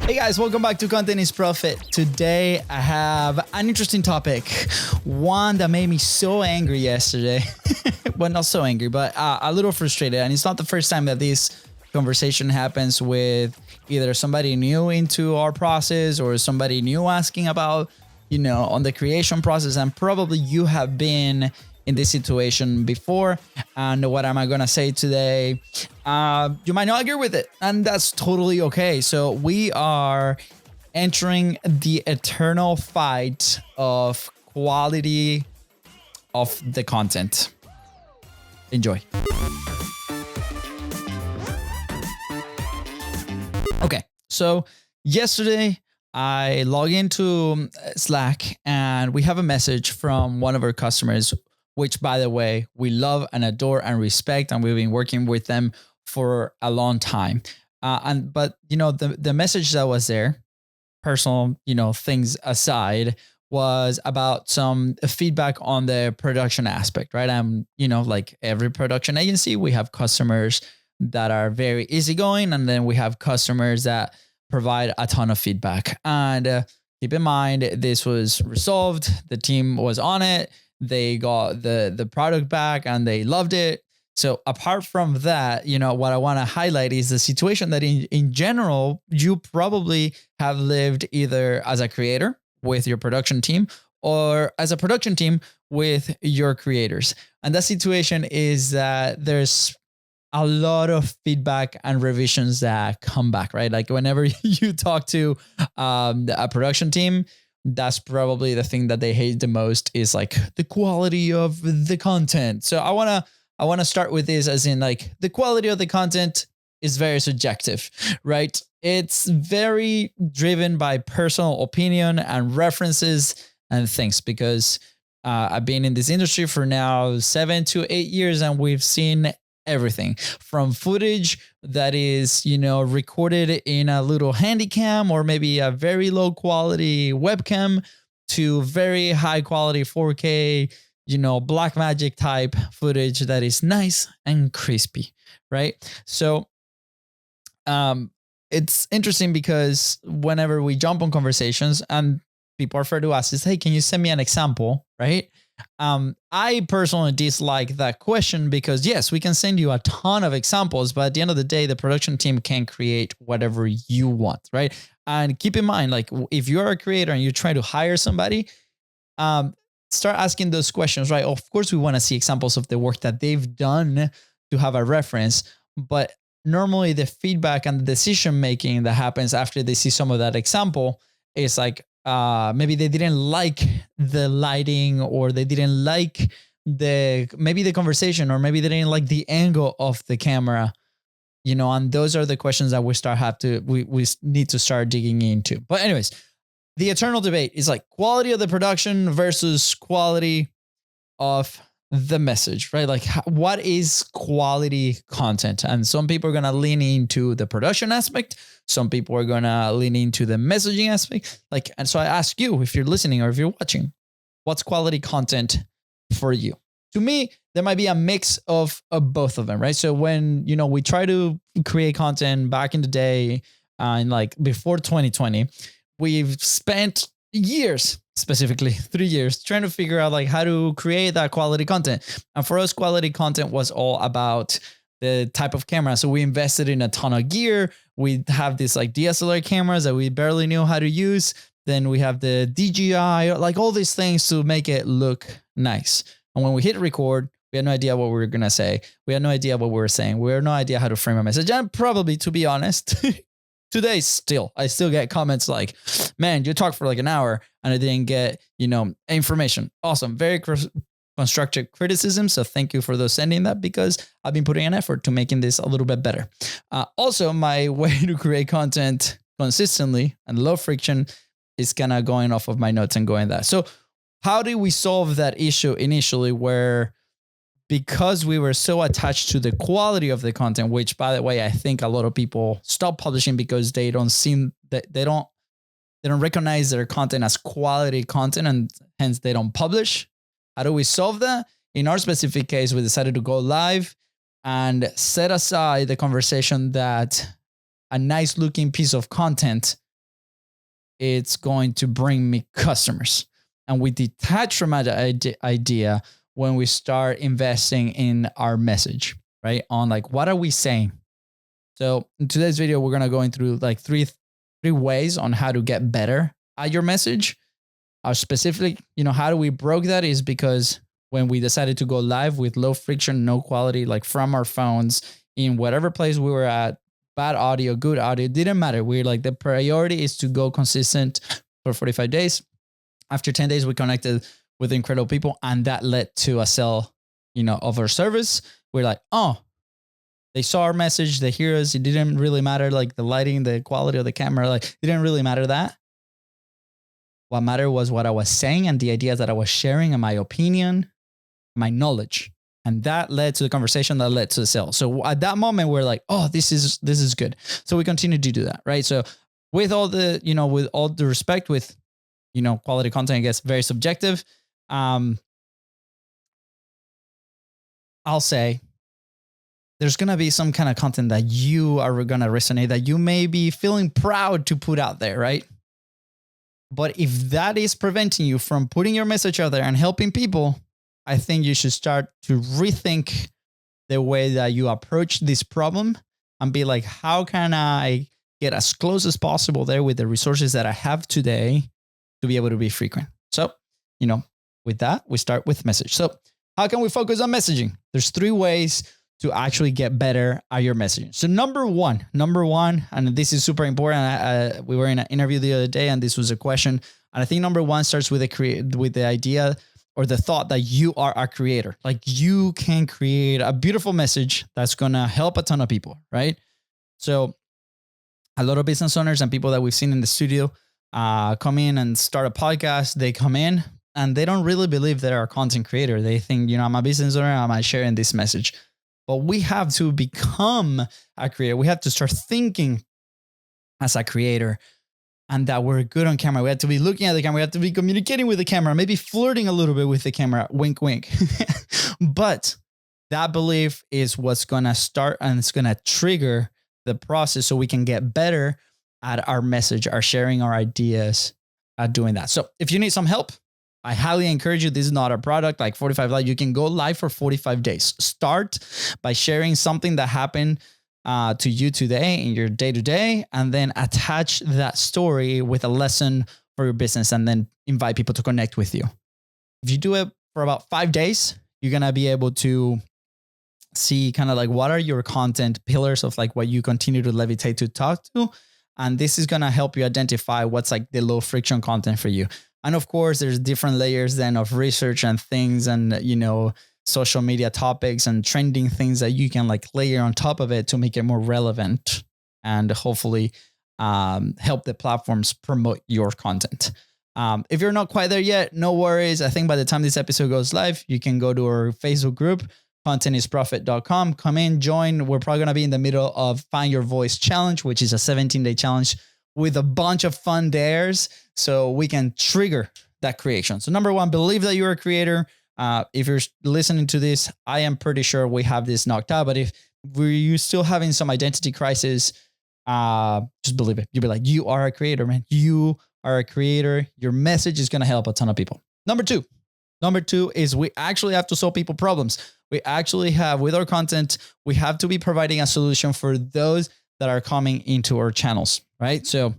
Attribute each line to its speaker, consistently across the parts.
Speaker 1: Hey guys, welcome back to Content is Profit. Today I have an interesting topic, one that made me so angry yesterday. Well, not so angry, but a little frustrated. And it's not the first time that this conversation happens with either somebody new into our process or somebody new asking about, on the creation process. And probably you have been in this situation before. And what am I going to say today? You might not agree with it, and that's totally okay. So we are entering the eternal fight of quality of the content. Enjoy. Okay, so yesterday I log into Slack and we have a message from one of our customers, which, by the way, we love and adore and respect, and we've been working with them for a long time. But the message that was there, personal, things aside, was about some feedback on the production aspect, right? Like every production agency, we have customers that are very easygoing, and then we have customers that provide a ton of feedback. And keep in mind, this was resolved. The team was on it. They got the product back and they loved it. So apart from that, what I want to highlight is the situation that in general, you probably have lived either as a creator with your production team or as a production team with your creators. And that situation is that there's a lot of feedback and revisions that come back, right? Like whenever you talk to a production team, that's probably the thing that they hate the most, is like the quality of the content. So I want to start with this as in, like, the quality of the content is very subjective, right? It's very driven by personal opinion and references and things, because I've been in this industry for now 7 to 8 years, and we've seen everything from footage that is, recorded in a little handy cam or maybe a very low quality webcam to very high quality 4K, Blackmagic type footage that is nice and crispy, right? So it's interesting because whenever we jump on conversations and people refer to us is, hey, can you send me an example, right? I personally dislike that question because yes, we can send you a ton of examples, but at the end of the day, the production team can create whatever you want, right? And keep in mind, like if you're a creator and you're trying to hire somebody, start asking those questions, right? Of course, we want to see examples of the work that they've done to have a reference, but normally the feedback and the decision making that happens after they see some of that example is like, maybe they didn't like the lighting, or they didn't like maybe the conversation, or maybe they didn't like the angle of the camera, and those are the questions that we need to start digging into. But anyways, the eternal debate is like quality of the production versus quality of the message, right? Like what is quality content? And some people are going to lean into the production aspect. Some people are going to lean into the messaging aspect. And so I ask you, if you're listening or if you're watching, what's quality content for you? To me, there might be a mix of both of them, right? So when, we try to create content back in the day, and like before 2020, we've spent years, specifically 3 years, trying to figure out like how to create that quality content. And for us, quality content was all about the type of camera. So we invested in a ton of gear. We have these like DSLR cameras that we barely knew how to use. Then we have the DJI, like all these things to make it look nice. And when we hit record, we had no idea what we were going to say. We had no idea what we were saying. We had no idea how to frame a message. And probably, to be honest, today I still get comments like, man, you talked for like an hour and I didn't get, information. Awesome. Very constructive criticism. So thank you for those sending that, because I've been putting an effort to making this a little bit better. Also, my way to create content consistently and low friction is kind of going off of my notes and going that. So how did we solve that issue initially, where because we were so attached to the quality of the content, which, by the way, I think a lot of people stop publishing because they don't recognize their content as quality content, and hence they don't publish. How do we solve that? In our specific case, we decided to go live and set aside the conversation that a nice looking piece of content it's going to bring me customers. And we detach from that idea when we start investing in our message, right? On like, what are we saying? So in today's video, we're going to go through like three ways on how to get better at your message. Our specific, how do we broke that is because when we decided to go live with low friction, no quality, like from our phones in whatever place we were at, bad audio, good audio, didn't matter. We're like, the priority is to go consistent for 45 days. After 10 days, we connected with incredible people, and that led to a sale, of our service. We're like, oh, they saw our message, they hear us. It didn't really matter, like the lighting, the quality of the camera, like it didn't really matter that. What mattered was what I was saying and the ideas that I was sharing and my opinion, my knowledge. And that led to the conversation that led to the sale. So at that moment, we're like, oh, this is good. So we continue to do that, right? So with all the, with all the respect, with, quality content, I guess, very subjective. I'll say there's going to be some kind of content that you are going to resonate, that you may be feeling proud to put out there, right? But if that is preventing you from putting your message out there and helping people, I think you should start to rethink the way that you approach this problem and be like, how can I get as close as possible there with the resources that I have today to be able to be frequent? So, with that, we start with message. So how can we focus on messaging? There's 3 ways to actually get better at your messaging. So number one, and this is super important. We were in an interview the other day, and this was a question. And I think number one starts with the idea or the thought that you are a creator. Like, you can create a beautiful message that's going to help a ton of people, right? So a lot of business owners and people that we've seen in the studio come in and start a podcast. They come in and they don't really believe they're a content creator. They think, I'm a business owner, I'm sharing this message. But we have to become a creator. We have to start thinking as a creator, and that we're good on camera. We have to be looking at the camera. We have to be communicating with the camera, maybe flirting a little bit with the camera. Wink, wink. But that belief is what's going to start, and it's going to trigger the process so we can get better at our message, our sharing, our ideas, at doing that. So if you need some help, I highly encourage you. This is not a product like 45 Live. You can go live for 45 days. Start by sharing something that happened to you today in your day-to-day, and then attach that story with a lesson for your business, and then invite people to connect with you. If you do it for about 5 days, you're going to be able to see kind of like what are your content pillars of like what you continue to levitate to talk to. And this is going to help you identify what's like the low friction content for you. And of course, there's different layers then of research and things, and, social media topics and trending things that you can like layer on top of it to make it more relevant and hopefully help the platforms promote your content. If you're not quite there yet, no worries. I think by the time this episode goes live, you can go to our Facebook group, contentisprofit.com. Come in, join. We're probably going to be in the middle of Find Your Voice Challenge, which is a 17-day challenge with a bunch of fun dares so we can trigger that creation. So number one, believe that you're a creator. If you're listening to this, I am pretty sure we have this knocked out. But if you're still having some identity crisis, just believe it. You'll be like, you are a creator, man. You are a creator. Your message is going to help a ton of people. Number two is we actually have to solve people problems. We actually have, with our content, we have to be providing a solution for those that are coming into our channels, right? So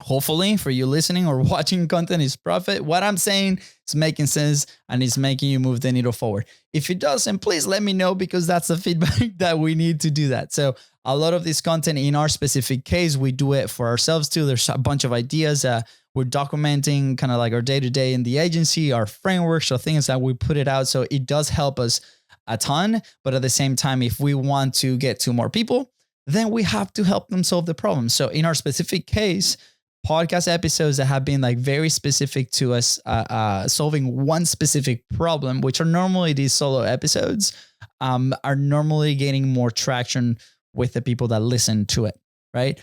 Speaker 1: hopefully for you listening or watching Content is Profit, what I'm saying is making sense and it's making you move the needle forward. If it doesn't, please let me know, because that's the feedback that we need to do that. So a lot of this content in our specific case, we do it for ourselves too. There's a bunch of ideas we're documenting kind of like our day-to-day in the agency, our frameworks, or things that we put it out. So it does help us a ton. But at the same time, if we want to get to more people, then we have to help them solve the problem. So in our specific case, podcast episodes that have been like very specific to us, solving one specific problem, which are normally these solo episodes, are normally gaining more traction with the people that listen to it, right?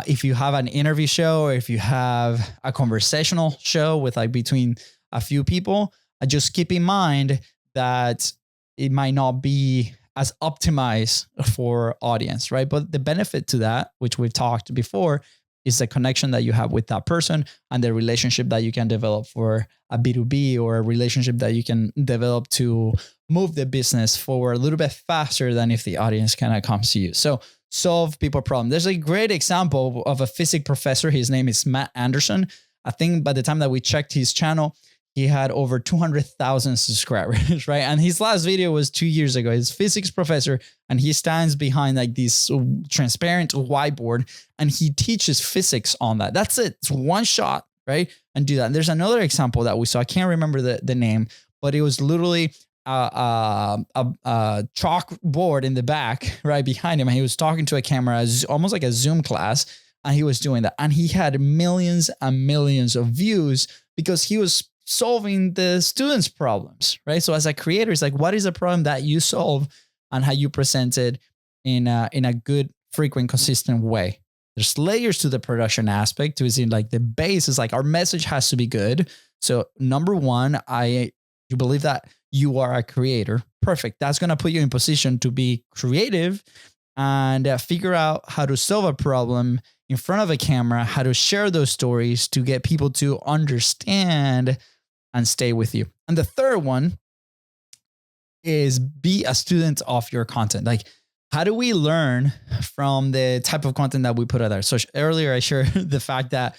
Speaker 1: If you have an interview show, or if you have a conversational show with like between a few people, just keep in mind that it might not be as optimized for audience, right? But the benefit to that, which we've talked before, It's the connection that you have with that person and the relationship that you can develop for a B2B, or a relationship that you can develop to move the business forward a little bit faster than if the audience kind of comes to you. So solve people problem. There's a great example of a physics professor. His name is Matt Anderson. I think by the time that we checked his channel, he had over 200,000 subscribers, right? And his last video was 2 years ago. He's a physics professor, and he stands behind like this transparent whiteboard, and he teaches physics on that. That's it. It's one shot, right? And do that. And there's another example that we saw. I can't remember the name, but it was literally a chalkboard in the back, right behind him. And he was talking to a camera, almost like a Zoom class, and he was doing that. And he had millions and millions of views because he was solving the students' problems, right? So as a creator, it's like, what is a problem that you solve and how you present it in a good, frequent, consistent way? There's layers to the production aspect. To is in like the base is like our message has to be good. So number one, you believe that you are a creator. Perfect. That's going to put you in position to be creative and figure out how to solve a problem in front of a camera, how to share those stories to get people to understand and stay with you. And the third one is be a student of your content. Like, how do we learn from the type of content that we put out there? So earlier I shared the fact that,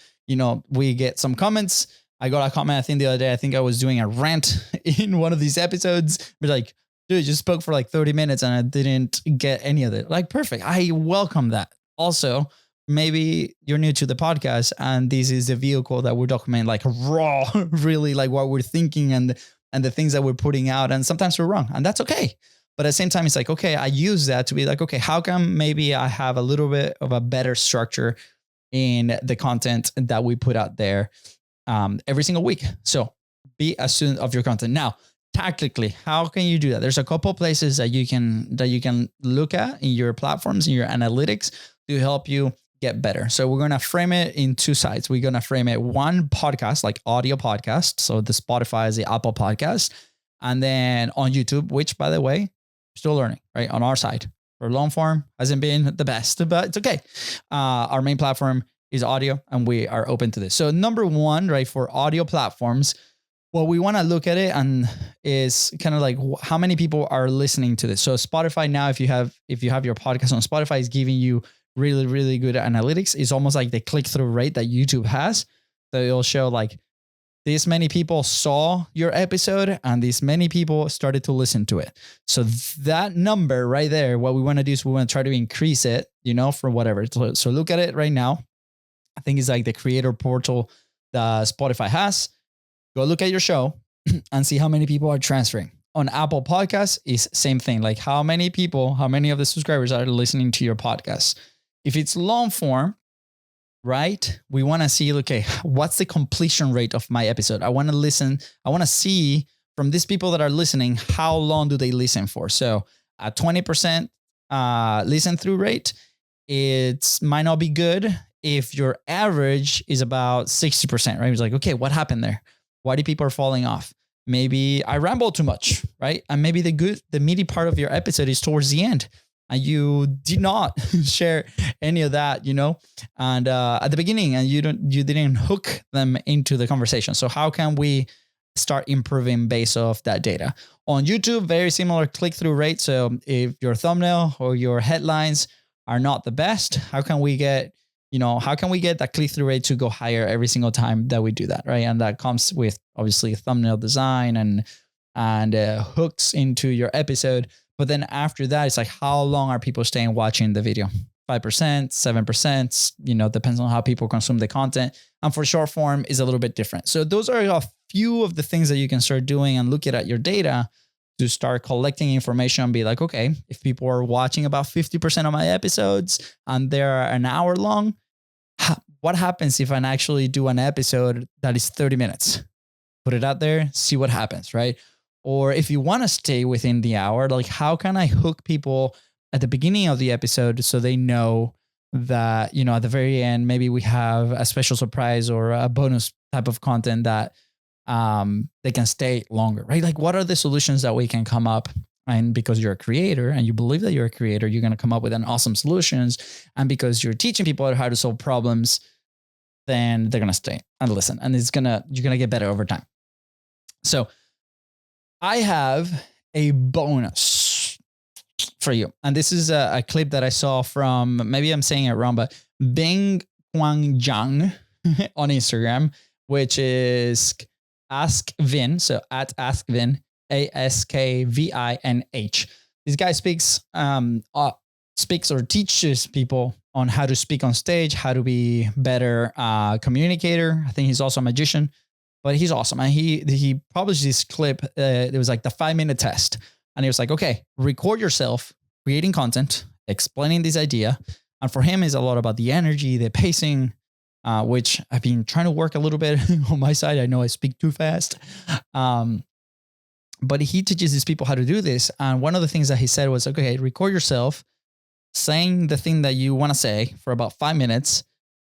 Speaker 1: we get some comments. I got a comment, I think the other day, I think I was doing a rant in one of these episodes. But like, dude, you spoke for like 30 minutes and I didn't get any of it. Like, perfect. I welcome that. Also, maybe you're new to the podcast and this is the vehicle that we're documenting like raw, really like what we're thinking and the things that we're putting out. And sometimes we're wrong, and that's okay. But at the same time, it's like, okay, I use that to be like, okay, how come maybe I have a little bit of a better structure in the content that we put out there every single week? So be a student of your content. Now, tactically, how can you do that? There's a couple of places that you can look at in your platforms, in your analytics, to help you get better. So we're going to frame it in two sides. We're going to frame it one podcast, like audio podcast. So the Spotify is the Apple podcast. And then on YouTube, which by the way, still learning, right? On our side for long form hasn't been the best, but it's okay. Our main platform is audio and we are open to this. So number one, right, for audio platforms, well, we want to look at it and is kind of like how many people are listening to this. So Spotify now, if you have your podcast on Spotify, is giving you really, really good analytics. It's almost like the click-through rate that YouTube has. So it'll show like this many people saw your episode and this many people started to listen to it. So that number right there, what we want to do is we want to try to increase it, for whatever. So look at it right now. I think it's like the creator portal that Spotify has. Go look at your show and see how many people are transferring. On Apple Podcasts is same thing. Like how many of the subscribers are listening to your podcast? If it's long form, right? We want to see, okay, what's the completion rate of my episode? I want to see from these people that are listening, how long do they listen for? So a 20% listen through rate, it might not be good if your average is about 60%, right? It's like, okay, what happened there? Why do people are falling off? Maybe I ramble too much, right? And maybe the meaty part of your episode is towards the end. And you did not share any of that, and at the beginning, and you didn't hook them into the conversation. So how can we start improving based off that data? On YouTube, very similar click-through rate. So if your thumbnail or your headlines are not the best, how can we get that click-through rate to go higher every single time that we do that, right? And that comes with obviously thumbnail design and hooks into your episode. But then after that, it's like, how long are people staying watching the video? 5%, 7%, depends on how people consume the content. And for short form is a little bit different. So those are a few of the things that you can start doing and looking at your data to start collecting information and be like, okay, if people are watching about 50% of my episodes and they're an hour long, what happens if I actually do an episode that is 30 minutes? Put it out there, see what happens, right? Or if you want to stay within the hour, like how can I hook people at the beginning of the episode so they know that, at the very end, maybe we have a special surprise or a bonus type of content that they can stay longer, right? Like what are the solutions that we can come up And because you're a creator and you believe that you're a creator, you're going to come up with an awesome solutions. And because you're teaching people how to solve problems, then they're going to stay and listen. And you're going to get better over time. So I have a bonus for you. And this is a clip that I saw from, maybe I'm saying it wrong, but Bing Quang Zhang on Instagram, which is Ask Vin. So at Ask Vin, AskVINH. This guy speaks or teaches people on how to speak on stage, how to be better communicator. I think he's also a magician, but he's awesome. And he published this clip. It was like the 5-minute test. And he was like, okay, record yourself creating content, explaining this idea. And for him, it's a lot about the energy, the pacing, which I've been trying to work a little bit on my side. I know I speak too fast. But he teaches these people how to do this. And one of the things that he said was, okay, record yourself saying the thing that you want to say for about 5 minutes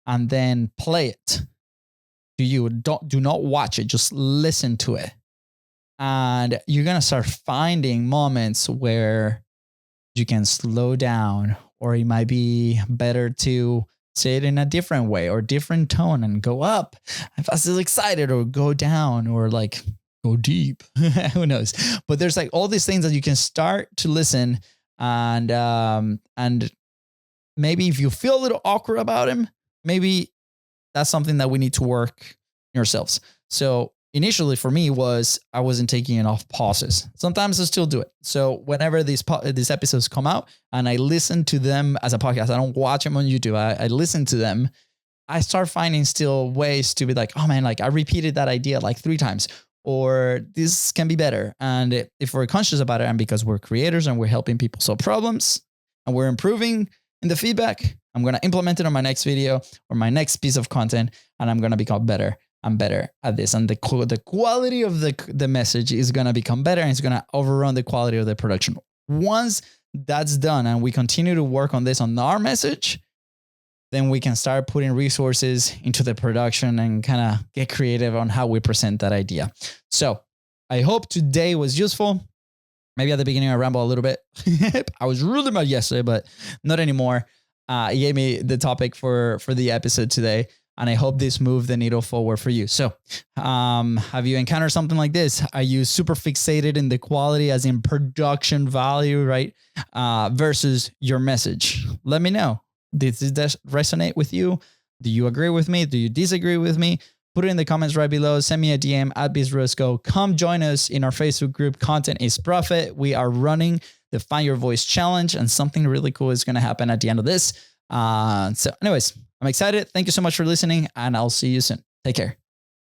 Speaker 1: and then play it to you. Do not watch it. Just listen to it. And you're going to start finding moments where you can slow down, or it might be better to say it in a different way or different tone and go up if I was excited, or go down, or like go deep. Who knows? But there's like all these things that you can start to listen, and maybe if you feel a little awkward about him, maybe that's something that we need to work yourselves. So initially for me I wasn't taking enough pauses. Sometimes I still do it. So whenever these episodes come out and I listen to them as a podcast, I don't watch them on YouTube. I listen to them. I start finding still ways to be like, oh man, like I repeated that idea like 3 times, or this can be better. And if we're conscious about it, and because we're creators and we're helping people solve problems and we're improving in the feedback, I'm going to implement it on my next video or my next piece of content, and I'm going to become better and better at this. And the quality of the message is going to become better, and it's going to overrun the quality of the production. Once that's done and we continue to work on this on our message, then we can start putting resources into the production and kind of get creative on how we present that idea. So I hope today was useful. Maybe at the beginning I rambled a little bit. I was really mad yesterday, but not anymore. He gave me the topic for the episode today, and I hope this moved the needle forward for you. So have you encountered something like this? Are you super fixated in the quality, as in production value, right? Versus your message? Let me know. Does this resonate with you? Do you agree with me? Do you disagree with me? Put it in the comments right below. Send me a DM at BizRosco. Come join us in our Facebook group, Content is Profit. We are running the Find Your Voice Challenge, and something really cool is going to happen at the end of this. So anyways, I'm excited. Thank you so much for listening, and I'll see you soon. Take care.